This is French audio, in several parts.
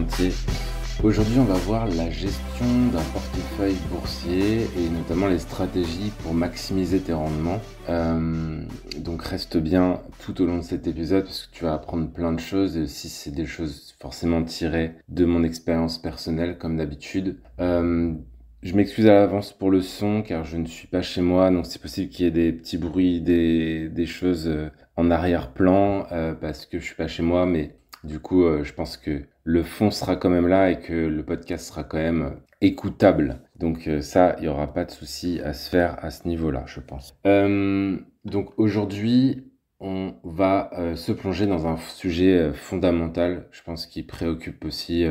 Chantier. Aujourd'hui, on va voir la gestion d'un portefeuille boursier et notamment les stratégies pour maximiser tes rendements. Donc reste bien tout au long de cet épisode parce que tu vas apprendre plein de choses et aussi c'est des choses forcément tirées de mon expérience personnelle comme d'habitude. Je m'excuse à l'avance pour le son car je ne suis pas chez moi, donc c'est possible qu'il y ait des petits bruits, des choses en arrière-plan parce que je suis pas chez moi, mais du coup je pense que le fond sera quand même là et que le podcast sera quand même écoutable. Donc ça, il n'y aura pas de souci à se faire à ce niveau-là, je pense. Donc aujourd'hui, on va se plonger dans un sujet fondamental, je pense, qui préoccupe aussi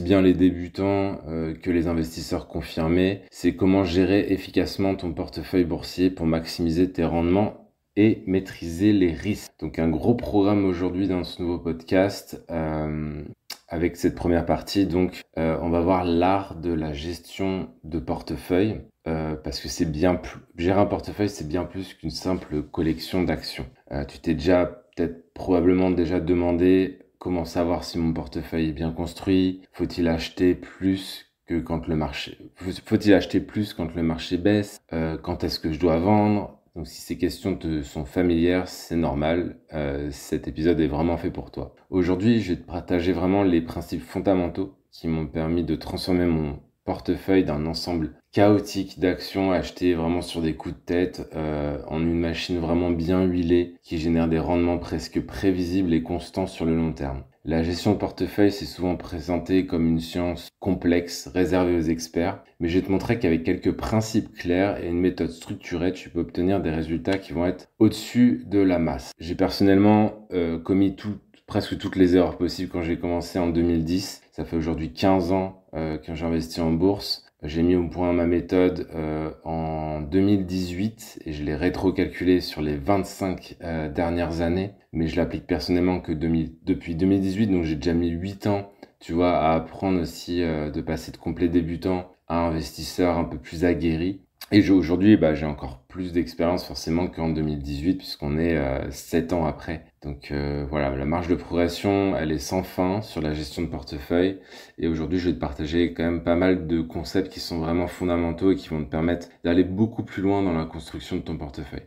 bien les débutants que les investisseurs confirmés. C'est comment gérer efficacement ton portefeuille boursier pour maximiser tes rendements et maîtriser les risques. Donc un gros programme aujourd'hui dans ce nouveau podcast. Avec cette première partie, donc, on va voir l'art de la gestion de portefeuille, parce que gérer un portefeuille, c'est bien plus qu'une simple collection d'actions. Tu t'es probablement déjà demandé comment savoir si mon portefeuille est bien construit, faut-il acheter plus quand le marché baisse, quand est-ce que je dois vendre? Donc si ces questions te sont familières, c'est normal, cet épisode est vraiment fait pour toi. Aujourd'hui, je vais te partager vraiment les principes fondamentaux qui m'ont permis de transformer mon portefeuille d'un ensemble chaotique d'actions achetées vraiment sur des coups de tête en une machine vraiment bien huilée qui génère des rendements presque prévisibles et constants sur le long terme. La gestion de portefeuille, c'est souvent présenté comme une science complexe, réservée aux experts, mais je vais te montrer qu'avec quelques principes clairs et une méthode structurée, tu peux obtenir des résultats qui vont être au-dessus de la masse. J'ai personnellement commis presque toutes les erreurs possibles quand j'ai commencé en 2010. Ça fait aujourd'hui 15 ans que j'ai investi en bourse. J'ai mis au point ma méthode en 2018 et je l'ai rétro-calculée sur les 25 dernières années. Mais je l'applique personnellement que depuis 2018, donc j'ai déjà mis 8 ans, tu vois, à apprendre aussi de passer de complet débutant à investisseur un peu plus aguerri. Et aujourd'hui, j'ai encore plus d'expérience forcément qu'en 2018 puisqu'on est 7 ans après. Donc voilà, la marge de progression, elle est sans fin sur la gestion de portefeuille. Et aujourd'hui, je vais te partager quand même pas mal de concepts qui sont vraiment fondamentaux et qui vont te permettre d'aller beaucoup plus loin dans la construction de ton portefeuille.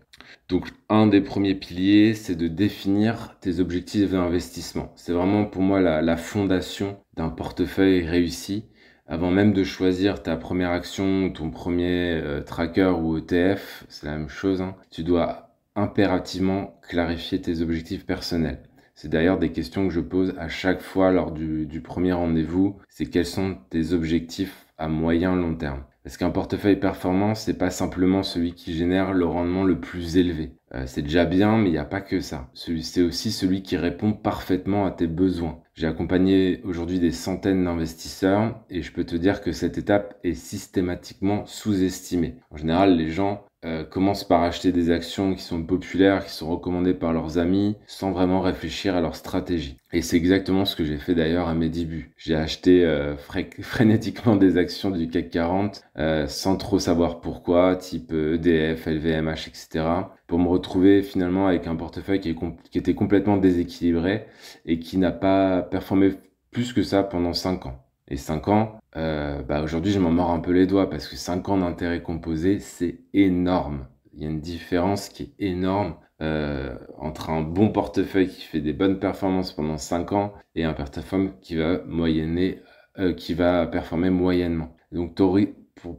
Donc un des premiers piliers, c'est de définir tes objectifs d'investissement. C'est vraiment pour moi la fondation d'un portefeuille réussi. Avant même de choisir ta première action, ton premier tracker ou ETF, c'est la même chose, hein, tu dois impérativement clarifier tes objectifs personnels. C'est d'ailleurs des questions que je pose à chaque fois lors du premier rendez-vous. C'est quels sont tes objectifs à moyen long terme? Parce qu'un portefeuille performant, c'est pas simplement celui qui génère le rendement le plus élevé. C'est déjà bien, mais il n'y a pas que ça. C'est aussi celui qui répond parfaitement à tes besoins. J'ai accompagné aujourd'hui des centaines d'investisseurs et je peux te dire que cette étape est systématiquement sous-estimée. En général, les gens commencent par acheter des actions qui sont populaires, qui sont recommandées par leurs amis, sans vraiment réfléchir à leur stratégie. Et c'est exactement ce que j'ai fait d'ailleurs à mes débuts. J'ai acheté frénétiquement des actions du CAC 40 sans trop savoir pourquoi, type EDF, LVMH, etc. pour me retrouver finalement avec un portefeuille qui était complètement déséquilibré et qui n'a pas performé plus que ça pendant 5 ans. Et 5 ans, aujourd'hui je m'en mords un peu les doigts parce que 5 ans d'intérêt composé, c'est énorme. Il y a une différence qui est énorme entre un bon portefeuille qui fait des bonnes performances pendant 5 ans et un portefeuille qui va performer moyennement. Donc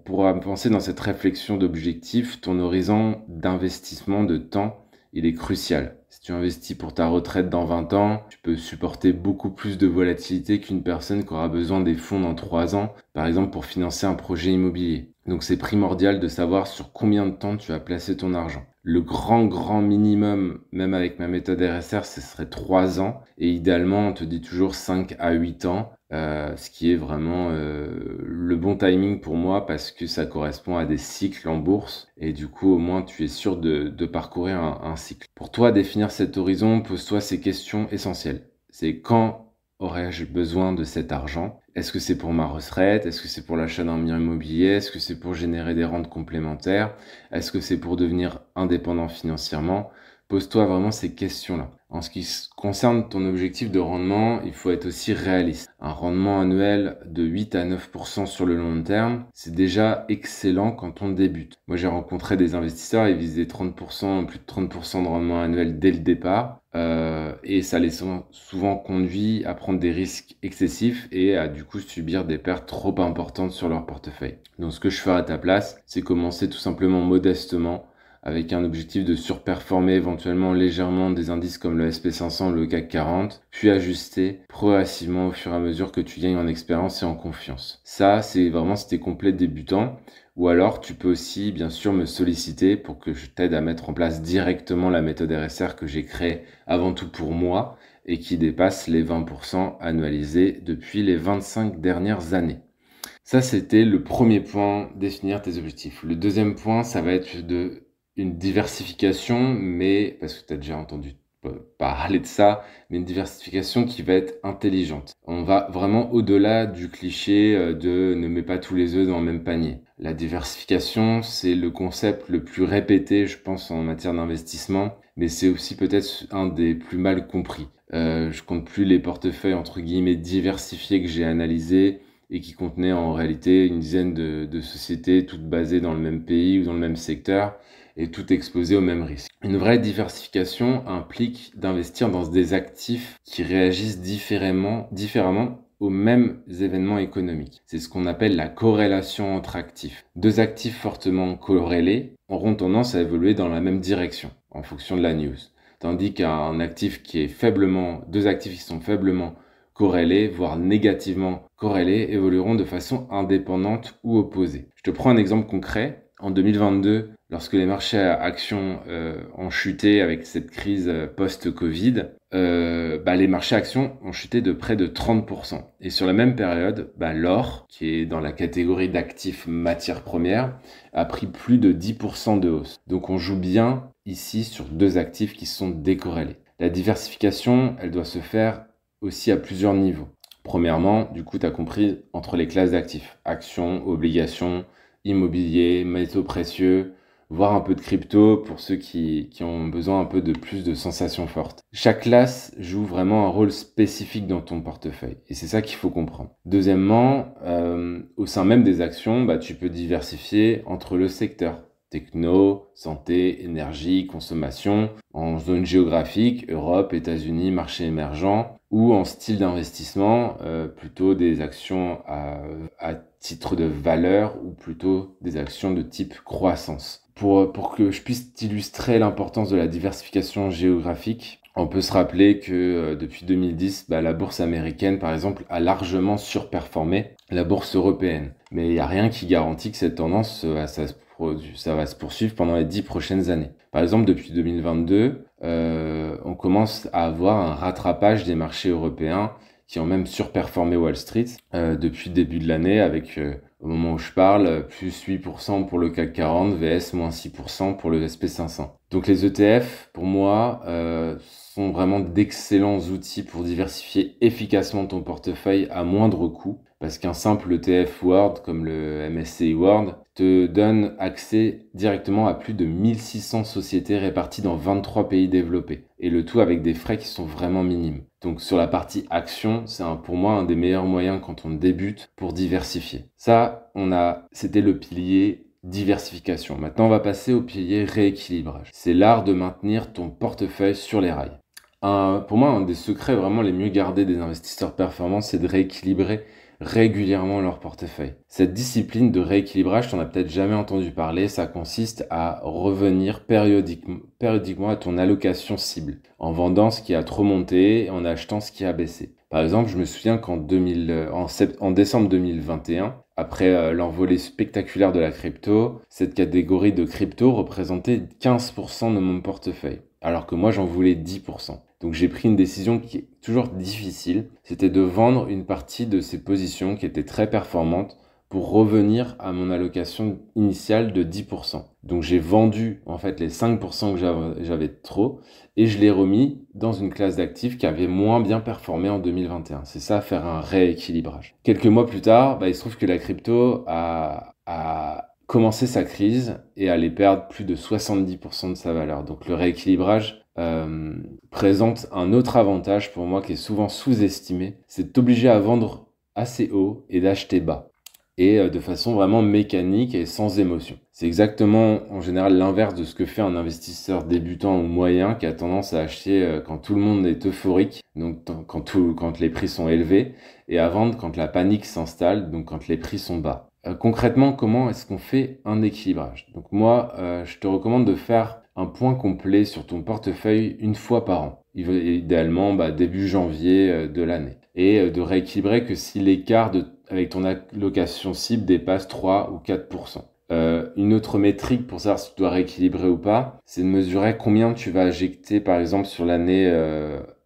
pour avancer dans cette réflexion d'objectif, ton horizon d'investissement de temps, il est crucial. Si tu investis pour ta retraite dans 20 ans, tu peux supporter beaucoup plus de volatilité qu'une personne qui aura besoin des fonds dans 3 ans, par exemple pour financer un projet immobilier. Donc c'est primordial de savoir sur combien de temps tu vas placer ton argent. Le grand minimum, même avec ma méthode RSR, ce serait 3 ans. Et idéalement, on te dit toujours 5 à 8 ans. Ce qui est vraiment le bon timing pour moi parce que ça correspond à des cycles en bourse et du coup au moins tu es sûr de parcourir un cycle. Pour toi, définir cet horizon, pose-toi ces questions essentielles. C'est quand aurais-je besoin de cet argent? Est-ce que c'est pour ma retraite? Est-ce que c'est pour l'achat d'un bien immobilier? Est-ce que c'est pour générer des rentes complémentaires? Est-ce que c'est pour devenir indépendant financièrement? Pose-toi vraiment ces questions-là. En ce qui concerne ton objectif de rendement, il faut être aussi réaliste. Un rendement annuel de 8 à 9% sur le long terme, c'est déjà excellent quand on débute. Moi, j'ai rencontré des investisseurs, ils visaient 30%, plus de 30% de rendement annuel dès le départ. Et ça les a souvent conduit à prendre des risques excessifs et à du coup subir des pertes trop importantes sur leur portefeuille. Donc ce que je ferai à ta place, c'est commencer tout simplement modestement avec un objectif de surperformer éventuellement légèrement des indices comme le SP500 ou le CAC 40, puis ajuster progressivement au fur et à mesure que tu gagnes en expérience et en confiance. Ça, c'est vraiment si t'es complet débutant. Ou alors, tu peux aussi, bien sûr, me solliciter pour que je t'aide à mettre en place directement la méthode RSR que j'ai créée avant tout pour moi et qui dépasse les 20% annualisés depuis les 25 dernières années. Ça, c'était le premier point, définir tes objectifs. Le deuxième point, ça va être une diversification, mais, parce que tu as déjà entendu parler de ça, mais une diversification qui va être intelligente. On va vraiment au-delà du cliché de ne mets pas tous les œufs dans le même panier. La diversification, c'est le concept le plus répété, je pense, en matière d'investissement, mais c'est aussi peut-être un des plus mal compris. Je compte plus les portefeuilles, entre guillemets, diversifiés que j'ai analysés et qui contenaient en réalité une dizaine de sociétés, toutes basées dans le même pays ou dans le même secteur, et toutes exposées au même risque. Une vraie diversification implique d'investir dans des actifs qui réagissent différemment aux mêmes événements économiques. C'est ce qu'on appelle la corrélation entre actifs. Deux actifs fortement corrélés auront tendance à évoluer dans la même direction en fonction de la news. Tandis qu'un actif qui est deux actifs qui sont faiblement corrélés, voire négativement corrélés, évolueront de façon indépendante ou opposée. Je te prends un exemple concret. En 2022, lorsque les marchés actions ont chuté avec cette crise post-Covid, les marchés actions ont chuté de près de 30%. Et sur la même période, l'or, qui est dans la catégorie d'actifs matières premières, a pris plus de 10% de hausse. Donc on joue bien ici sur deux actifs qui sont décorrélés. La diversification, elle doit se faire aussi à plusieurs niveaux. Premièrement, du coup, tu as compris, entre les classes d'actifs, actions, obligations, immobilier, métaux précieux, voire un peu de crypto pour ceux qui ont besoin un peu de plus de sensations fortes. Chaque classe joue vraiment un rôle spécifique dans ton portefeuille et c'est ça qu'il faut comprendre. Deuxièmement, au sein même des actions, tu peux diversifier entre le secteur. Techno, santé, énergie, consommation, en zone géographique, Europe, États-Unis, marché émergent, ou en style d'investissement, plutôt des actions à titre de valeur ou plutôt des actions de type croissance. Pour que je puisse t'illustrer l'importance de la diversification géographique, on peut se rappeler que depuis 2010, la bourse américaine, par exemple, a largement surperformé la bourse européenne. Mais il n'y a rien qui garantit que cette tendance, ça va se poursuivre pendant les 10 prochaines années. Par exemple, depuis 2022, on commence à avoir un rattrapage des marchés européens qui ont même surperformé Wall Street depuis le début de l'année avec, au moment où je parle, plus 8% pour le CAC 40 vs moins 6% pour le SP500. Donc les ETF, pour moi, sont vraiment d'excellents outils pour diversifier efficacement ton portefeuille à moindre coût, parce qu'un simple ETF World comme le MSCI World te donne accès directement à plus de 1600 sociétés réparties dans 23 pays développés, et le tout avec des frais qui sont vraiment minimes. Donc sur la partie action, c'est pour moi un des meilleurs moyens quand on débute pour diversifier. Ça, c'était le pilier diversification. Maintenant, on va passer au pilier rééquilibrage. C'est l'art de maintenir ton portefeuille sur les rails. Pour moi, un des secrets vraiment les mieux gardés des investisseurs performants, c'est de rééquilibrer régulièrement leur portefeuille. Cette discipline de rééquilibrage, tu n'en as peut-être jamais entendu parler, ça consiste à revenir périodiquement à ton allocation cible, en vendant ce qui a trop monté et en achetant ce qui a baissé. Par exemple, je me souviens qu'en décembre 2021, après l'envolée spectaculaire de la crypto, cette catégorie de crypto représentait 15% de mon portefeuille, alors que moi j'en voulais 10%. Donc j'ai pris une décision qui est toujours difficile, c'était de vendre une partie de ces positions qui étaient très performantes pour revenir à mon allocation initiale de 10%. Donc j'ai vendu en fait les 5% que j'avais trop et je l'ai remis dans une classe d'actifs qui avait moins bien performé en 2021. C'est ça, faire un rééquilibrage. Quelques mois plus tard, il se trouve que la crypto a commencé sa crise et allait perdre plus de 70% de sa valeur. Donc le rééquilibrage présente un autre avantage pour moi qui est souvent sous-estimé, c'est de t'obliger à vendre assez haut et d'acheter bas. Et de façon vraiment mécanique et sans émotion. C'est exactement en général l'inverse de ce que fait un investisseur débutant ou moyen qui a tendance à acheter quand tout le monde est euphorique, donc quand les prix sont élevés, et à vendre quand la panique s'installe, donc quand les prix sont bas. Concrètement, comment est-ce qu'on fait un équilibrage? Donc moi, je te recommande de faire un point complet sur ton portefeuille une fois par an. Idéalement, début janvier de l'année. Et de rééquilibrer que si l'écart avec ton allocation cible dépasse 3 ou 4%. Une autre métrique pour savoir si tu dois rééquilibrer ou pas, c'est de mesurer combien tu vas injecter par exemple sur l'année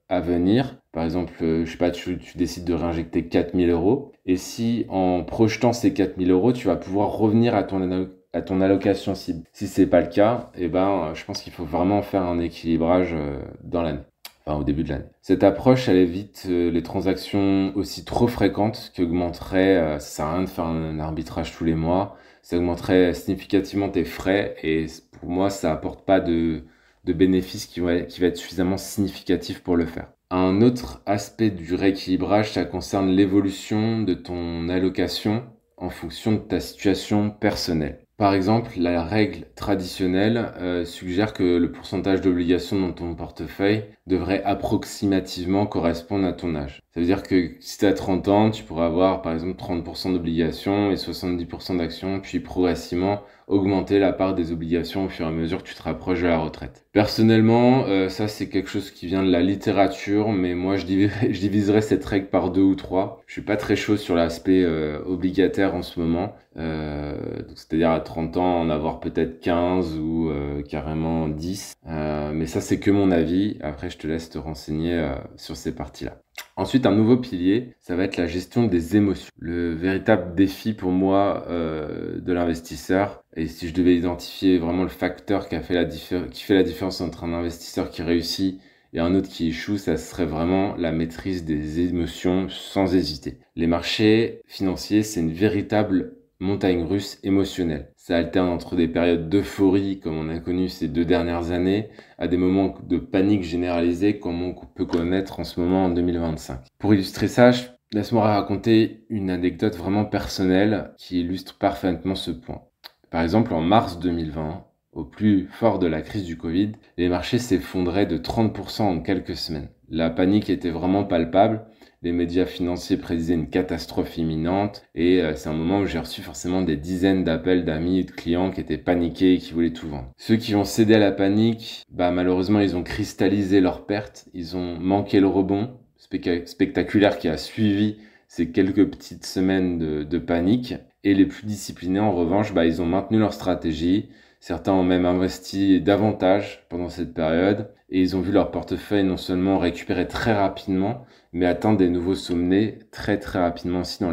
à venir. Par exemple, je sais pas, tu décides de réinjecter 4000 euros. Et si en projetant ces 4000 euros, tu vas pouvoir revenir à ton allocation cible. Si c'est pas le cas, je pense qu'il faut vraiment faire un équilibrage dans l'année. Enfin, au début de l'année. Cette approche, elle évite les transactions aussi trop fréquentes qui augmenteraient, ça sert à rien de faire un arbitrage tous les mois, ça augmenterait significativement tes frais et pour moi, ça apporte pas de bénéfice qui va être suffisamment significatif pour le faire. Un autre aspect du rééquilibrage, ça concerne l'évolution de ton allocation en fonction de ta situation personnelle. Par exemple, la règle traditionnelle suggère que le pourcentage d'obligations dans ton portefeuille devrait approximativement correspondre à ton âge. Ça veut dire que si tu as 30 ans, tu pourras avoir par exemple 30% d'obligations et 70% d'actions, puis progressivement augmenter la part des obligations au fur et à mesure que tu te rapproches de la retraite. Personnellement, ça c'est quelque chose qui vient de la littérature, mais moi je diviserais cette règle par 2 ou 3. Je suis pas très chaud sur l'aspect obligataire en ce moment. C'est-à-dire à 30 ans en avoir peut-être 15 ou carrément 10. Mais ça c'est que mon avis. Après je te laisse te renseigner sur ces parties-là. Ensuite, un nouveau pilier, ça va être la gestion des émotions. Le véritable défi pour moi de l'investisseur, et si je devais identifier vraiment le facteur qui fait la différence entre un investisseur qui réussit et un autre qui échoue, ça serait vraiment la maîtrise des émotions sans hésiter. Les marchés financiers, c'est une véritable montagne russe émotionnelle. Ça alterne entre des périodes d'euphorie, comme on a connu ces 2 dernières années, à des moments de panique généralisée, comme on peut connaître en ce moment en 2025. Pour illustrer ça, laisse-moi raconter une anecdote vraiment personnelle qui illustre parfaitement ce point. Par exemple, en mars 2020, au plus fort de la crise du Covid, les marchés s'effondraient de 30% en quelques semaines. La panique était vraiment palpable. Les médias financiers prédisaient une catastrophe imminente et c'est un moment où j'ai reçu forcément des dizaines d'appels d'amis et de clients qui étaient paniqués et qui voulaient tout vendre. Ceux qui ont cédé à la panique, malheureusement, ils ont cristallisé leurs pertes, ils ont manqué le rebond spectaculaire qui a suivi ces quelques petites semaines de panique. Et les plus disciplinés, en revanche, ils ont maintenu leur stratégie. Certains ont même investi davantage pendant cette période et ils ont vu leur portefeuille non seulement récupérer très rapidement, mais atteindre des nouveaux sommets très très rapidement aussi dans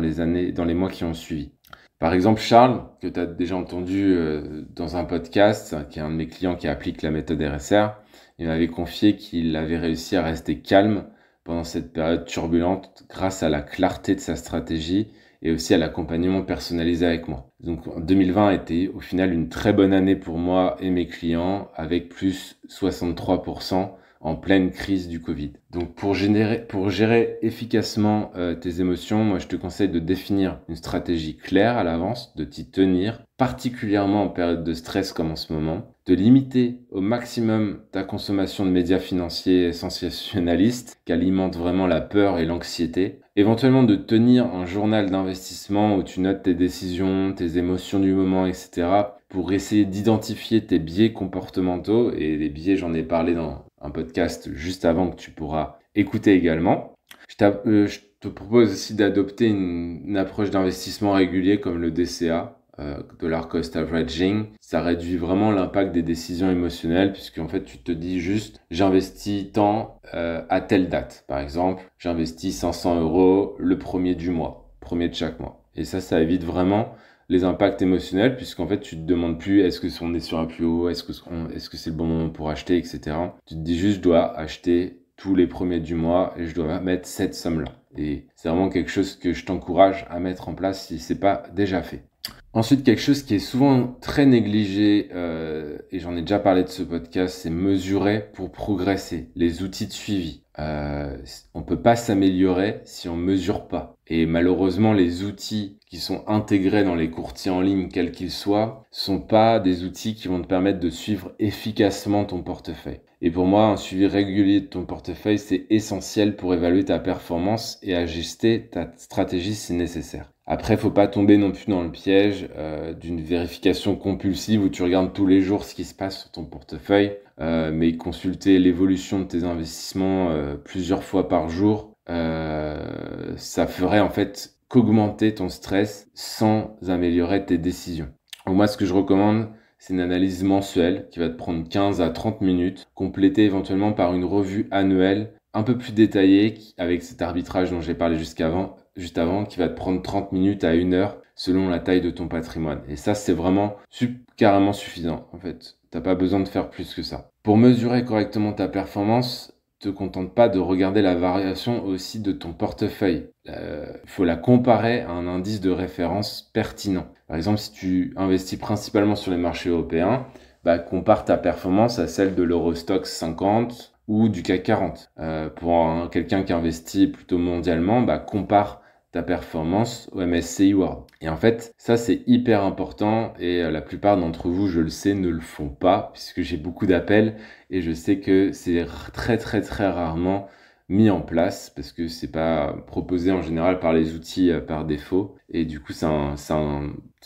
les mois qui ont suivi. Par exemple, Charles, que tu as déjà entendu dans un podcast, qui est un de mes clients qui applique la méthode RSR, il m'avait confié qu'il avait réussi à rester calme pendant cette période turbulente grâce à la clarté de sa stratégie et aussi à l'accompagnement personnalisé avec moi. Donc 2020 a été au final une très bonne année pour moi et mes clients avec plus 63% en pleine crise du Covid. Donc pour gérer efficacement tes émotions, moi je te conseille de définir une stratégie claire à l'avance, de t'y tenir, particulièrement en période de stress comme en ce moment, de limiter au maximum ta consommation de médias financiers sensationnalistes qui alimentent vraiment la peur et l'anxiété, éventuellement de tenir un journal d'investissement où tu notes tes décisions, tes émotions du moment, etc. pour essayer d'identifier tes biais comportementaux, et les biais j'en ai parlé dans un podcast juste avant que tu pourras écouter également. Je te propose aussi d'adopter une approche d'investissement régulier comme le DCA, Dollar Cost Averaging. Ça réduit vraiment l'impact des décisions émotionnelles puisque en fait tu te dis juste j'investis tant à telle date. Par exemple, j'investis 500 euros le premier du mois, premier de chaque mois. Et ça évite vraiment les impacts émotionnels puisqu'en fait tu te demandes plus est-ce que on est sur un plus haut, est-ce que c'est le bon moment pour acheter, etc. Tu te dis juste je dois acheter tous les premiers du mois et je dois mettre cette somme-là. Et c'est vraiment quelque chose que je t'encourage à mettre en place si c'est pas déjà fait. Ensuite, quelque chose qui est souvent très négligé, et j'en ai déjà parlé de ce podcast, c'est mesurer pour progresser, les outils de suivi. On peut pas s'améliorer si on mesure pas. Et malheureusement, les outils qui sont intégrés dans les courtiers en ligne, quels qu'ils soient, sont pas des outils qui vont te permettre de suivre efficacement ton portefeuille. Et pour moi, un suivi régulier de ton portefeuille, c'est essentiel pour évaluer ta performance et ajuster ta stratégie si nécessaire. Après, faut pas tomber non plus dans le piège d'une vérification compulsive où tu regardes tous les jours ce qui se passe sur ton portefeuille, mais consulter l'évolution de tes investissements plusieurs fois par jour, ça ferait en fait qu'augmenter ton stress sans améliorer tes décisions. Donc moi, ce que je recommande, c'est une analyse mensuelle qui va te prendre 15 à 30 minutes, complétée éventuellement par une revue annuelle un peu plus détaillée avec cet arbitrage dont j'ai parlé juste avant, qui va te prendre 30 minutes à 1 heure selon la taille de ton patrimoine. Et ça, c'est vraiment carrément suffisant, en fait. T'as pas besoin de faire plus que ça. Pour mesurer correctement ta performance, te contente pas de regarder la variation aussi de ton portefeuille. Il faut la comparer à un indice de référence pertinent. Par exemple, si tu investis principalement sur les marchés européens, compare ta performance à celle de l'Eurostoxx 50 ou du CAC 40. Pour quelqu'un qui investit plutôt mondialement, compare ta performance au MSCI World. Et en fait, ça c'est hyper important et la plupart d'entre vous, je le sais, ne le font pas puisque j'ai beaucoup d'appels et je sais que c'est très très très rarement mis en place parce que c'est pas proposé en général par les outils par défaut et du coup c'est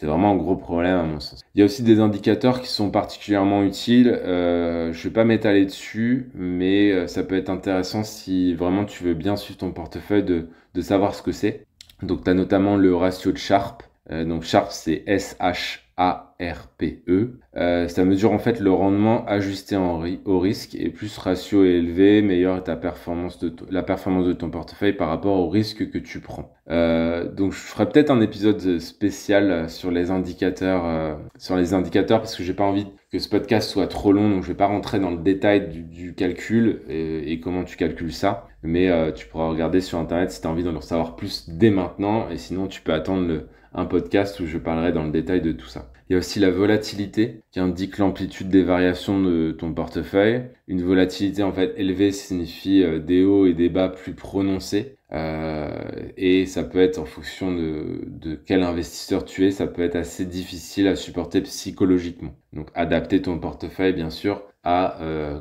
vraiment un gros problème à mon sens. Il y a aussi des indicateurs qui sont particulièrement utiles, je vais pas m'étaler dessus mais ça peut être intéressant si vraiment tu veux bien suivre ton portefeuille de savoir ce que c'est. Donc, tu as notamment le ratio de Sharpe. Donc, Sharpe, c'est S-H-A-R-P-E. Ça mesure en fait le rendement ajusté au risque. Et plus ce ratio est élevé, meilleure est la performance de ton portefeuille par rapport au risque que tu prends. Donc, je ferai peut-être un épisode spécial sur les indicateurs, parce que j'ai pas envie que ce podcast soit trop long. Donc, je vais pas rentrer dans le détail du calcul et comment tu calcules ça. Mais tu pourras regarder sur Internet si tu as envie d'en savoir plus dès maintenant. Et sinon, tu peux attendre un podcast où je parlerai dans le détail de tout ça. Il y a aussi la volatilité qui indique l'amplitude des variations de ton portefeuille. Une volatilité en fait élevée signifie des hauts et des bas plus prononcés. Et ça peut être en fonction de quel investisseur tu es, ça peut être assez difficile à supporter psychologiquement. Donc adapter ton portefeuille bien sûr à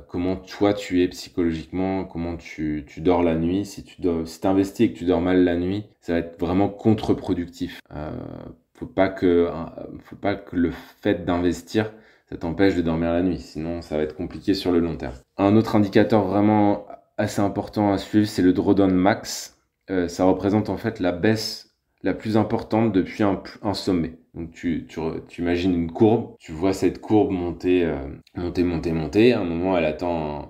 comment toi tu es psychologiquement, comment tu dors la nuit. Si tu investis et que tu dors mal la nuit, ça va être vraiment contre-productif. Faut pas que le fait d'investir ça t'empêche de dormir la nuit, sinon ça va être compliqué sur le long terme. Un autre indicateur vraiment assez important à suivre, c'est le drawdown max. Ça représente en fait la baisse la plus importante depuis un sommet. Donc tu imagines une courbe, tu vois cette courbe monter. À un moment elle atteint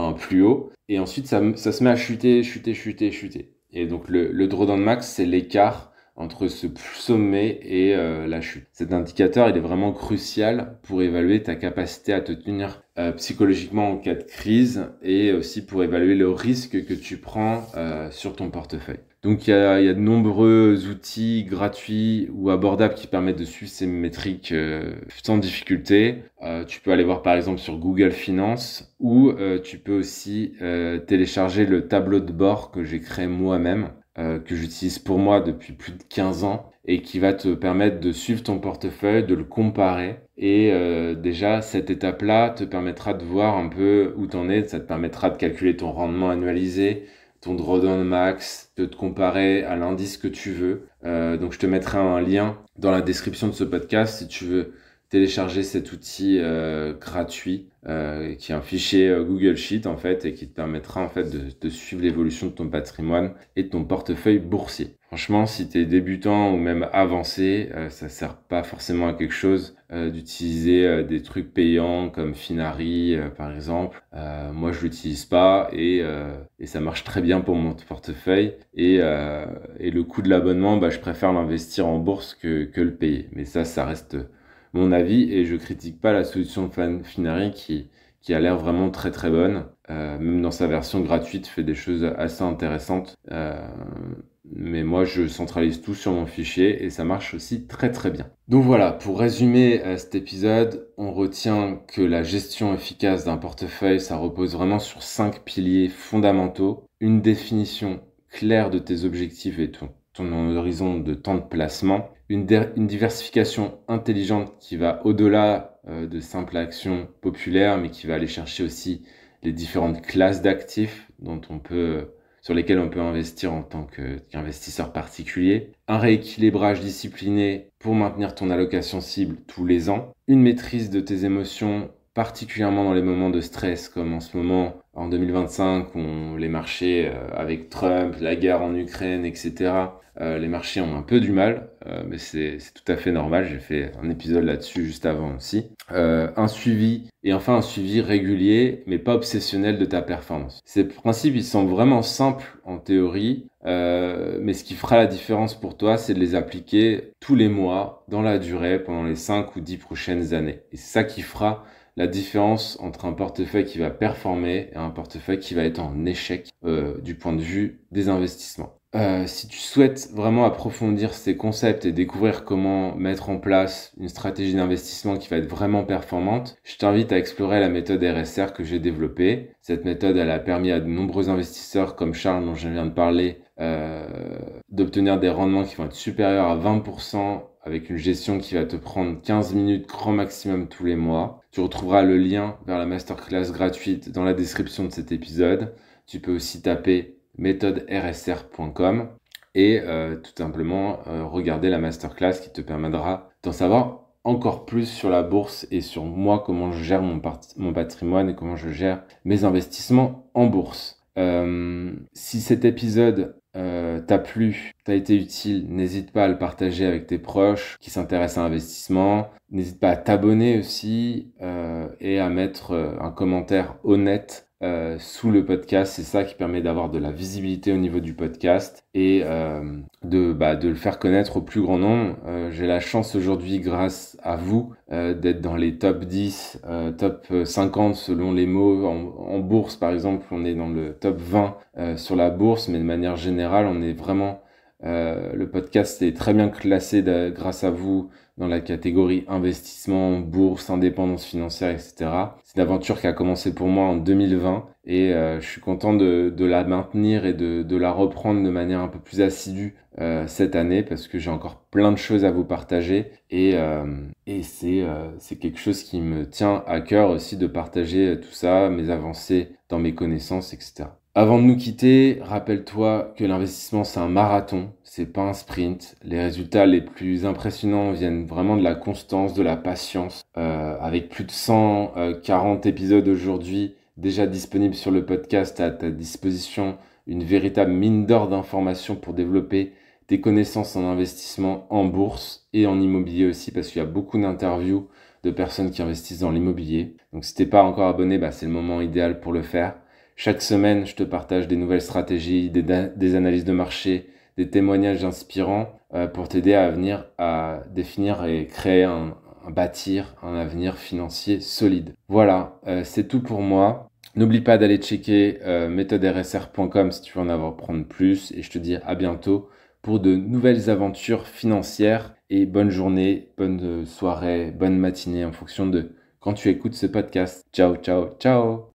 un plus haut, et ensuite ça se met à chuter. Et donc le drawdown max, c'est l'écart entre ce sommet et la chute. Cet indicateur, il est vraiment crucial pour évaluer ta capacité à te tenir psychologiquement en cas de crise et aussi pour évaluer le risque que tu prends sur ton portefeuille. Donc il y a de nombreux outils gratuits ou abordables qui permettent de suivre ces métriques sans difficulté. Tu peux aller voir par exemple sur Google Finance ou tu peux aussi télécharger le tableau de bord que j'ai créé moi-même. Que j'utilise pour moi depuis plus de 15 ans et qui va te permettre de suivre ton portefeuille, de le comparer. Et déjà, cette étape-là te permettra de voir un peu où t'en es. Ça te permettra de calculer ton rendement annualisé, ton drawdown max, de te comparer à l'indice que tu veux. Donc, je te mettrai un lien dans la description de ce podcast si tu veux télécharger cet outil gratuit qui est un fichier Google Sheet en fait et qui te permettra en fait de suivre l'évolution de ton patrimoine et de ton portefeuille boursier. Franchement, si tu es débutant ou même avancé, ça sert pas forcément à quelque chose d'utiliser des trucs payants comme Finari par exemple. Moi, je l'utilise pas et ça marche très bien pour mon portefeuille et le coût de l'abonnement, je préfère l'investir en bourse que le payer. Mais ça reste mon avis et je critique pas la solution de Finari qui a l'air vraiment très très bonne. Même dans sa version gratuite, fait des choses assez intéressantes. Mais moi, je centralise tout sur mon fichier et ça marche aussi très très bien. Donc voilà, pour résumer cet épisode, on retient que la gestion efficace d'un portefeuille, ça repose vraiment sur 5 piliers fondamentaux. Une définition claire de tes objectifs et ton horizon de temps de placement. Une diversification intelligente qui va au-delà de simples actions populaires, mais qui va aller chercher aussi les différentes classes d'actifs sur lesquels on peut investir en tant qu'investisseur particulier, un rééquilibrage discipliné pour maintenir ton allocation cible tous les ans, une maîtrise de tes émotions, particulièrement dans les moments de stress, comme en ce moment, en 2025, où les marchés, avec Trump, la guerre en Ukraine, etc., les marchés ont un peu du mal, mais c'est tout à fait normal. J'ai fait un épisode là-dessus juste avant aussi. Un suivi régulier, mais pas obsessionnel de ta performance. Ces principes, ils sont vraiment simples en théorie, mais ce qui fera la différence pour toi, c'est de les appliquer tous les mois, dans la durée, pendant les 5 ou 10 prochaines années. Et c'est ça qui fera la différence entre un portefeuille qui va performer et un portefeuille qui va être en échec du point de vue des investissements. Si tu souhaites vraiment approfondir ces concepts et découvrir comment mettre en place une stratégie d'investissement qui va être vraiment performante, je t'invite à explorer la méthode RSR que j'ai développée. Cette méthode, elle a permis à de nombreux investisseurs comme Charles dont je viens de parler d'obtenir des rendements qui vont être supérieurs à 20% avec une gestion qui va te prendre 15 minutes grand maximum tous les mois. Tu retrouveras le lien vers la masterclass gratuite dans la description de cet épisode. Tu peux aussi taper méthodersr.com et tout simplement regarder la masterclass qui te permettra d'en savoir encore plus sur la bourse et sur moi, comment je gère mon patrimoine et comment je gère mes investissements en bourse. Si cet épisode t'a plu, t'a été utile, n'hésite pas à le partager avec tes proches qui s'intéressent à l'investissement. N'hésite pas à t'abonner aussi et à mettre un commentaire honnête sous le podcast. C'est ça qui permet d'avoir de la visibilité au niveau du podcast et de le faire connaître au plus grand nombre. J'ai la chance aujourd'hui, grâce à vous, d'être dans les top 10, top 50 selon les mots. En bourse, par exemple, on est dans le top 20 sur la bourse, mais de manière générale, on est vraiment... le podcast est très bien classé grâce à vous dans la catégorie investissement, bourse, indépendance financière, etc. C'est une aventure qui a commencé pour moi en 2020 et je suis content de la maintenir et de la reprendre de manière un peu plus assidue cette année parce que j'ai encore plein de choses à vous partager et c'est quelque chose qui me tient à cœur aussi de partager tout ça, mes avancées dans mes connaissances, etc. Avant de nous quitter, rappelle-toi que l'investissement, c'est un marathon, c'est pas un sprint. Les résultats les plus impressionnants viennent vraiment de la constance, de la patience. Avec plus de 140 épisodes aujourd'hui déjà disponibles sur le podcast à ta disposition, une véritable mine d'or d'informations pour développer tes connaissances en investissement en bourse et en immobilier aussi, parce qu'il y a beaucoup d'interviews de personnes qui investissent dans l'immobilier. Donc si t'es pas encore abonné, c'est le moment idéal pour le faire. Chaque semaine, je te partage des nouvelles stratégies, des analyses de marché, des témoignages inspirants pour t'aider à venir à définir et bâtir un avenir financier solide. Voilà, c'est tout pour moi. N'oublie pas d'aller checker méthodersr.com si tu veux en apprendre plus et je te dis à bientôt pour de nouvelles aventures financières et bonne journée, bonne soirée, bonne matinée en fonction de quand tu écoutes ce podcast. Ciao, ciao, ciao!